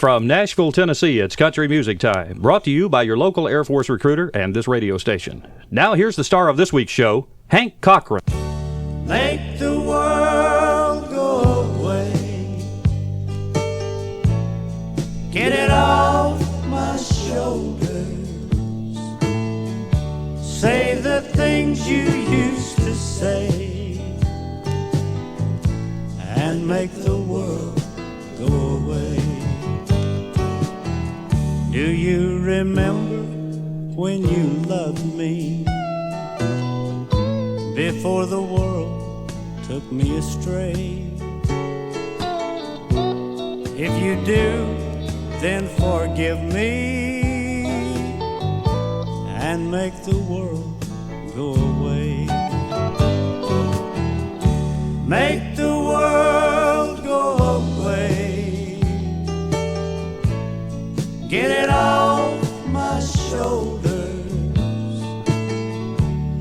From Nashville, Tennessee, it's Country Music Time, brought to you by your local Air Force recruiter and this radio station. Now here's the star of this week's show, Hank Cochran. Make the world go away, get it off my shoulders, say the things you used to say, and make the world go away. Do you remember when you loved me, before the world took me astray? If you do, then forgive me and make the world go away. Make the world go away, get it off my shoulders,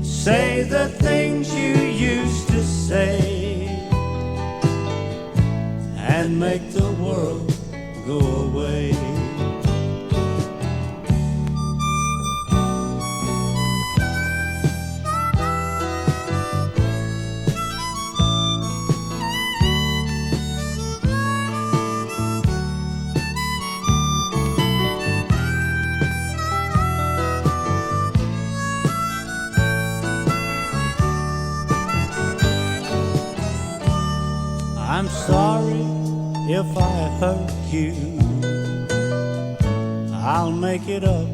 say the things you used to say, and make the world go away. I'm sorry if I hurt you, I'll make it up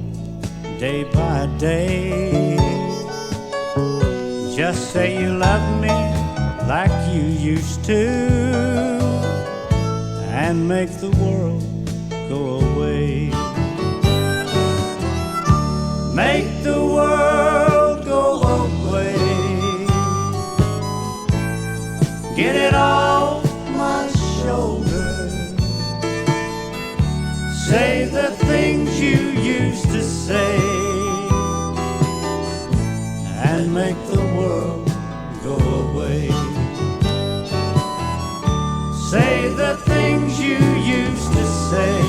day by day. Just say you love me like you used to, and make the world go away. Make the world go away, get it off my shoulders, say the things you used to say, and make the world go away. Say the things you used to say,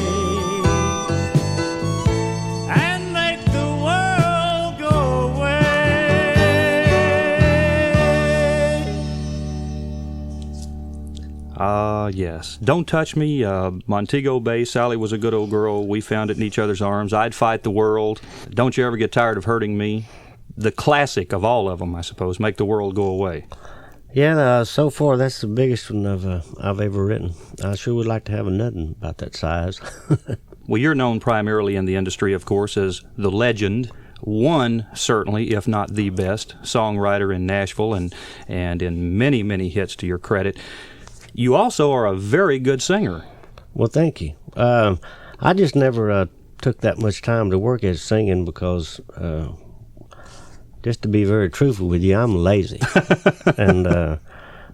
and make the world go away. Yes. Don't Touch Me, Montego Bay, Sally Was a Good Old Girl, We Found It in Each Other's Arms, I'd Fight the World, Don't You Ever Get Tired of Hurting Me. The classic of all of them, I suppose, Make the World Go Away. Yeah, so far that's the biggest one I've ever written. I sure would like to have another about that size. Well, you're known primarily in the industry, of course, as the legend, one, certainly, if not the best, songwriter in Nashville and in many, many hits to your credit. You also are a very good singer. Well, thank you. I just never took that much time to work at singing because, just to be very truthful with you, I'm lazy. And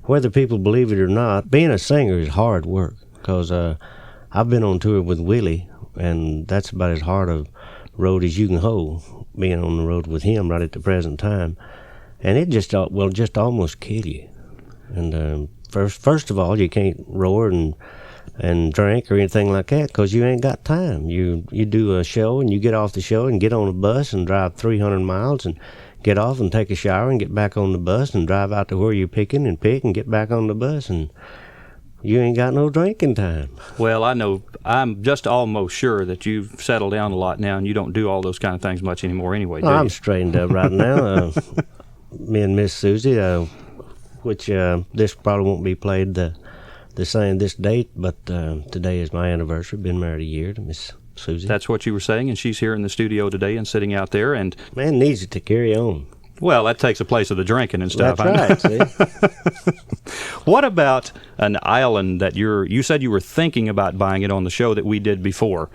whether people believe it or not, being a singer is hard work because I've been on tour with Willie, and that's about as hard a road as you can hold, being on the road with him right at the present time. And it just almost kill you. And first of all, you can't roar and drink or anything like that because you ain't got time. You do a show and you get off the show and get on a bus and drive 300 miles and get off and take a shower and get back on the bus and drive out to where you're picking and pick and get back on the bus, and you ain't got no drinking time. Well, I know. I'm just almost sure that you've settled down a lot now and you don't do all those kind of things much anymore anyway, do you? I'm straightened up right now. Me and Miss Susie, which this probably won't be played the same this date, but today is my anniversary. Been married a year to Miss Susie. That's what you were saying, and she's here in the studio today and sitting out there. And man needs it to carry on. Well, that takes the place of the drinking and stuff. That's right, see? What about an island that you said you were thinking about buying it on the show that we did before?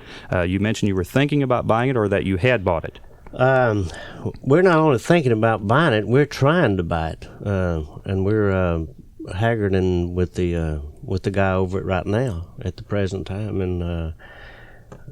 You mentioned you were thinking about buying it or that you had bought it. We're not only thinking about buying it, we're trying to buy it. And we're haggarding with the guy over it right now at the present time. And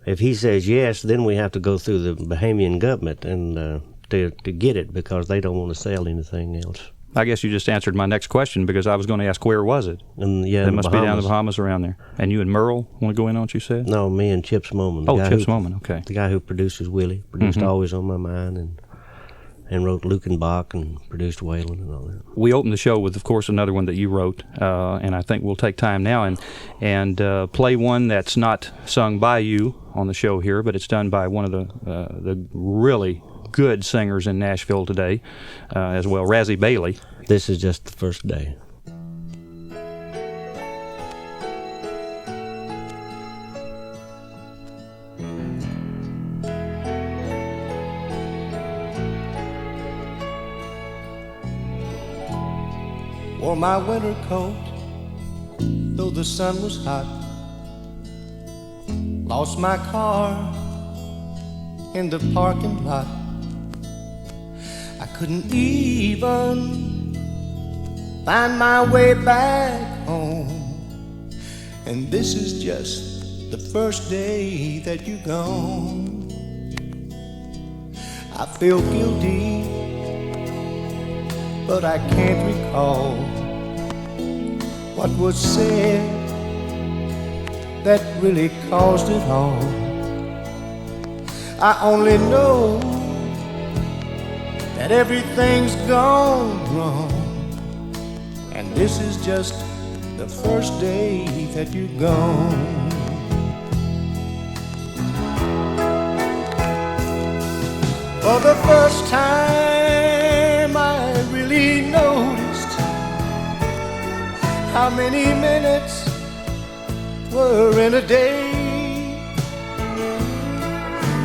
if he says yes, then we have to go through the Bahamian government and to get it because they don't want to sell anything else. I guess you just answered my next question because I was going to ask where was it? And yeah, It must be down in the Bahamas around there. And you and Merle want to go in on what you said? No, me and Chips Moman. Chips Moman, okay. The guy who produces Willie, produced Always on My Mind, and wrote Luke and Bach and produced Waylon and all that. We opened the show with, of course, another one that you wrote, and I think we'll take time now and play one that's not sung by you on the show here, but it's done by one of the really good singers in Nashville today as well, Razzy Bailey. This is just the first day. Wore my winter coat, though the sun was hot. Lost my car in the parking lot. I couldn't even find my way back home. And this is just the first day that you're gone. I feel guilty, but I can't recall what was said that really caused it all. I only know that everything's gone wrong, and this is just the first day that you're gone. For the first time I really noticed how many minutes were in a day,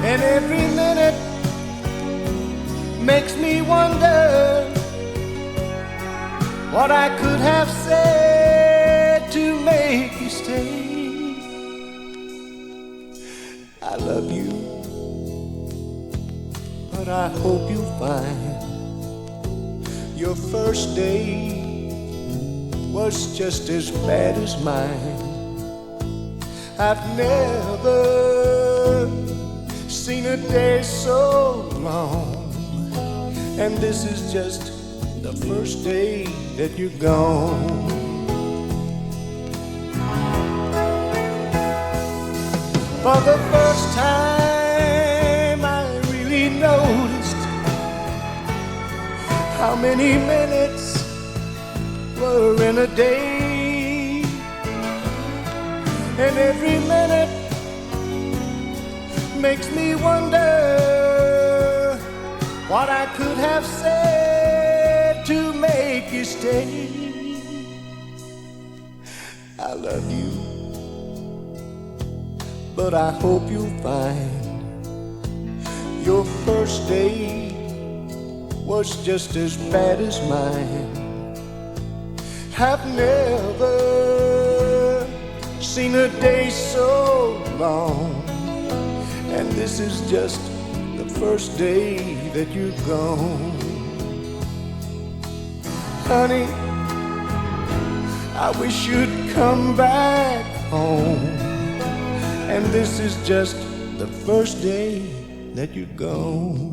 and every minute makes me wonder what I could have said to make you stay. I love you, but I hope you'll find your first day was just as bad as mine. I've never seen a day so long, and this is just the first day that you're gone. For the first time I really noticed how many minutes were in a day, and every minute makes me wonder what I could have said to make you stay. I love you, but I hope you'll find your first day was just as bad as mine. I've never seen a day so long, and this is just the first day that you're gone. Honey, I wish you'd come back home, and this is just the first day that you're gone.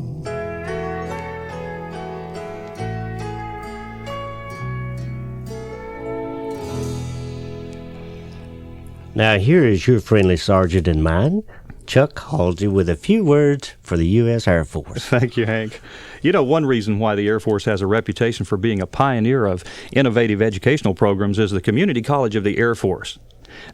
Now here is your friendly sergeant and mine, Chuck Hausey, with a few words for the U.S. Air Force. Thank you, Hank. You know, one reason why the Air Force has a reputation for being a pioneer of innovative educational programs is the Community College of the Air Force.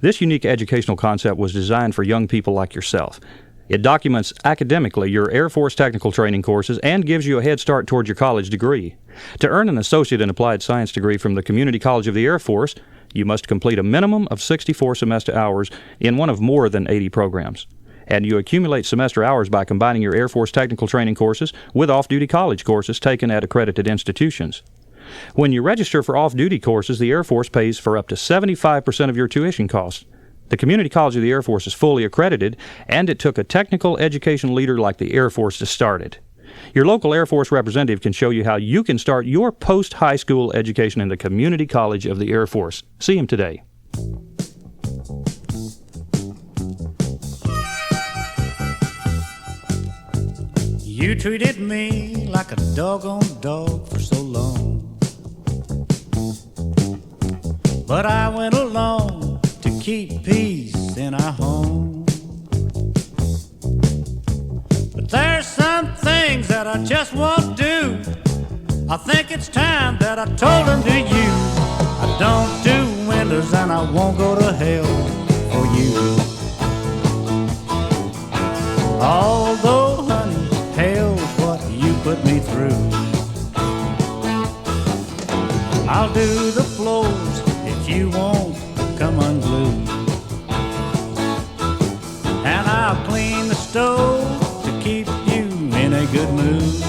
This unique educational concept was designed for young people like yourself. It documents academically your Air Force technical training courses and gives you a head start toward your college degree. To earn an Associate in Applied Science degree from the Community College of the Air Force, you must complete a minimum of 64 semester hours in one of more than 80 programs. And you accumulate semester hours by combining your Air Force technical training courses with off-duty college courses taken at accredited institutions. When you register for off-duty courses, the Air Force pays for up to 75% of your tuition costs. The Community College of the Air Force is fully accredited, and it took a technical education leader like the Air Force to start it. Your local Air Force representative can show you how you can start your post-high school education in the Community College of the Air Force. See him today. You treated me like a doggone dog for so long. but I went along to keep peace in our home. But there's some things that I just won't do. I think it's time that I told them to you. I don't do windows and I won't go to hell for you. Although, honey, hell's what you put me through. I'll do the floors if you won't come unglued. And I'll clean the stove to keep you in a good mood.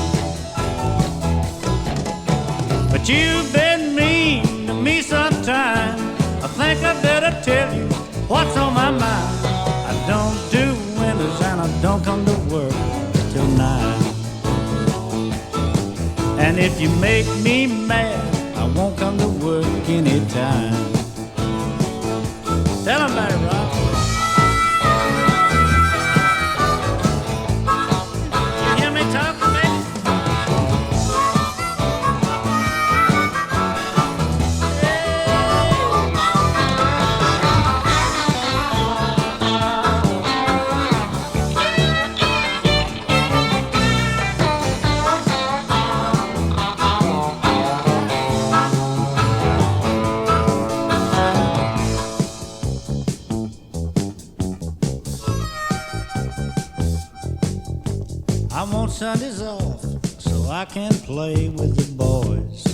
But you've been mean to me sometime. I think I better tell you what's on my mind. I don't do windows and I don't come to work till 9. And if you make me mad, I won't come to work anytime. Tell him about it, Rob. You hear me talking, baby? I want Sundays off so I can play with the boys.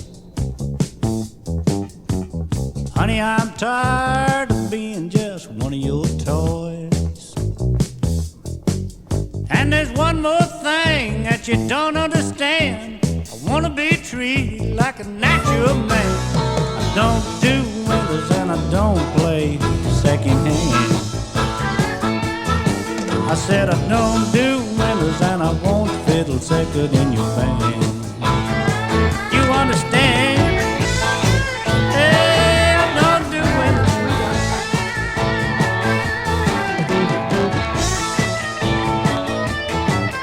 Honey, I'm tired of being just one of your toys. And there's one more thing that you don't understand. I want to be treated like a natural man. I don't do windows and I don't play secondhand. I said I don't do windows and I won't fiddle second in your band. You understand? Hey, I don't do windows.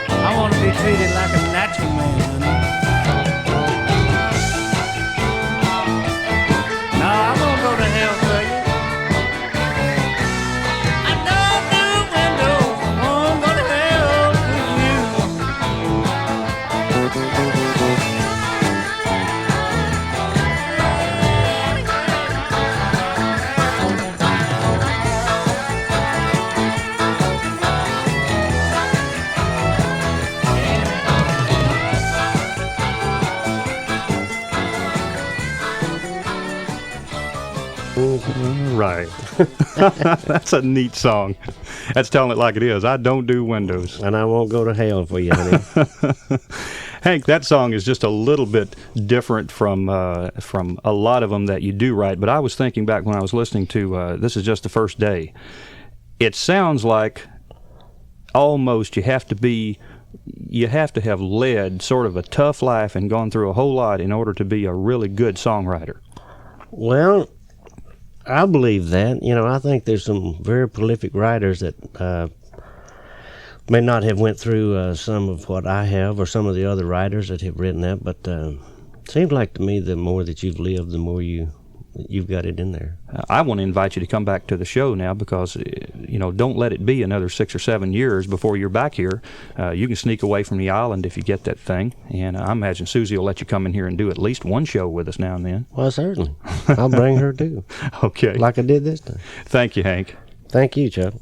I want to be treated like a natural man, honey. No, I won't go to hell for you. Right. That's a neat song. That's telling it like it is. I don't do windows. And I won't go to hell for you, honey. Hank, that song is just a little bit different from a lot of them that you do write. But I was thinking back when I was listening to This Is Just the First Day. It sounds like almost you have to have led sort of a tough life and gone through a whole lot in order to be a really good songwriter. Well, I believe that. You know, I think there's some very prolific writers that may not have went through some of what I have or some of the other writers that have written that, but it seems like to me the more that you've lived, the more you've got it in there. I want to invite you to come back to the show now because, don't let it be another 6 or 7 years before you're back here. You can sneak away from the island if you get that thing, and I imagine Susie will let you come in here and do at least one show with us now and then. Well, certainly. I'll bring her too. Okay. Like I did this time. Thank you, Hank. Thank you, Chuck.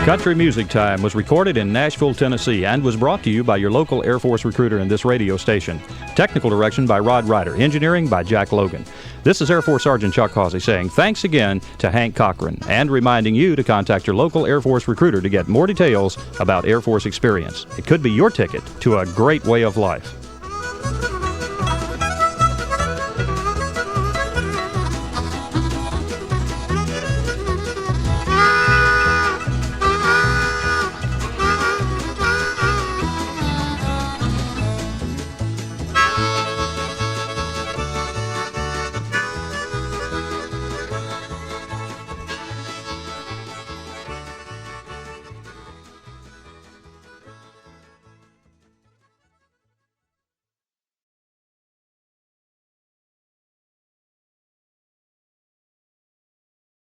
Country Music Time was recorded in Nashville, Tennessee, and was brought to you by your local Air Force recruiter in this radio station. Technical direction by Rod Ryder. Engineering by Jack Logan. This is Air Force Sergeant Chuck Hausey saying thanks again to Hank Cochran and reminding you to contact your local Air Force recruiter to get more details about Air Force experience. It could be your ticket to a great way of life.